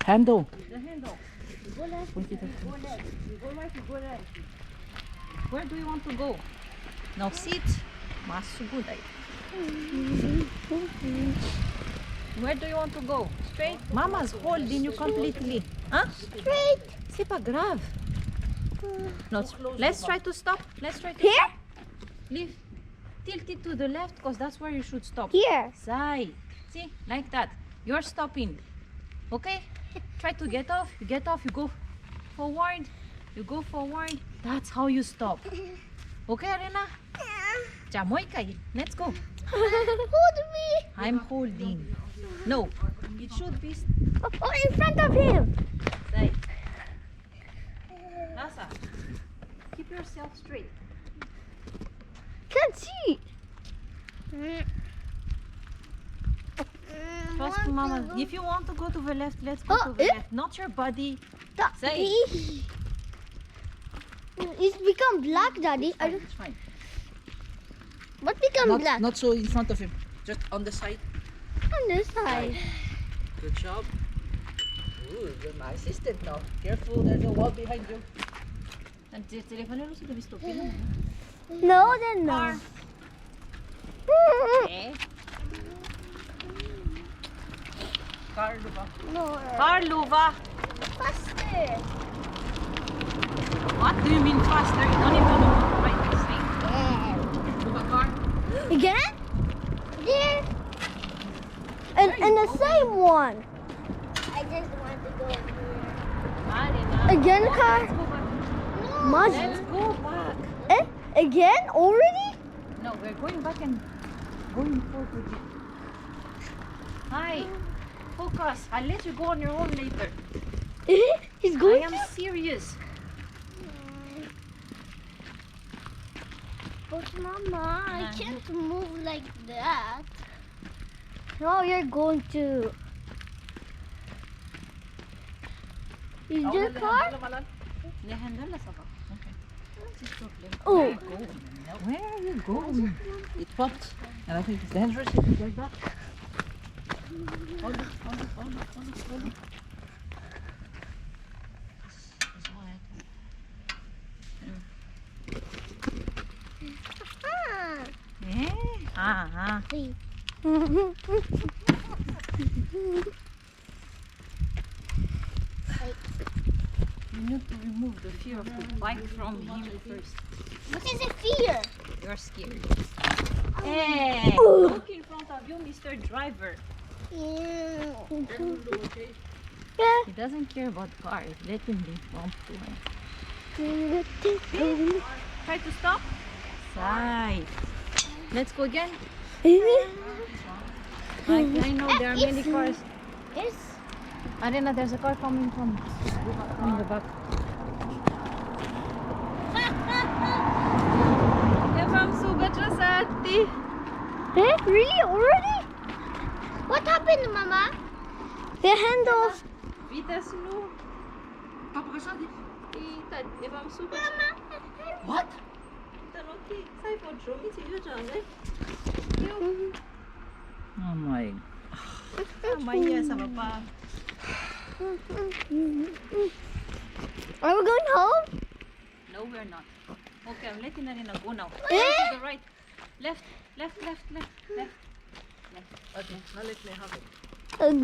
handle. The handle. You go left, you go left. You go right, you go left. Where do you want to go? Now sit. Masugod ay. Where do you want to go? Straight? Mama's holding you completely. Huh? Straight. Sipa grave. No, let's try to stop. Let's try to Here? stop. Leave. Tilt it to the left because that's where you should stop. Here. Side. See? Like that. You're stopping. Okay? Try to get off. You get off. You go forward. You go forward. That's how you stop. Okay, Arena? Chamoy kay. Let's go. Hold me. I'm holding. No. It should be Oh, in front of him. side. Nasa. Keep yourself straight. Can't see. Trust Mama. If you want to go to the left, let's go to the left. Not your body. Say. It's become black, Daddy. I don't. It's fine. What become black? Not so in front of him. Just on the side. On this side. Good job. Ooh, you're my assistant now. Careful, there's a wall behind you. Telephone lu sudah stopin. No, then no. Car. Eh? Car luva. No. Car luva. Faster. What do you mean faster? You don't even know what right to say. Luva car. Again? There. And the same one. I just want to go here. Arena. Again, car? Let's go back. Mud. Let's go back. Eh? Again? Already? No, we're going back and going forward. Hi. Focus. I'll let you go on your own later. He's I going am to? serious. But Mama, I Yeah. can't move like that. No, you're going to. Is your car? The handle na saka. Okay. What's the problem? Oh. Where are you going? It popped. And I think it's dangerous if you like that. Hold it, hold it, hold it, hold it, hold it. That's all I can. Ah. Eh? Ah. See. You need to remove the fear of the bike from him first. What is a fear? You're scared. Hey! Look in front of you, Mr. Driver. Yeah. He doesn't care about cars. Let him be bumped. Try to stop. Side. Let's go again. I know there are many cars. Yes. Arena, there's a car coming from the back. Evam sugat siya sa ati. Eh? Really? Already? What happened, Mama? The handles. Vitas no. Papakasadi. Itad, evam sugat siya. What? Tanoti, say for Jomi, si Jojo, eh? Oh my. Maya sa papa. Are we going home? No, we're not. Okay, I'm letting Arena go now. Eh? To the right. Left, left, left, left, left. Okay, now let me have it. Uh,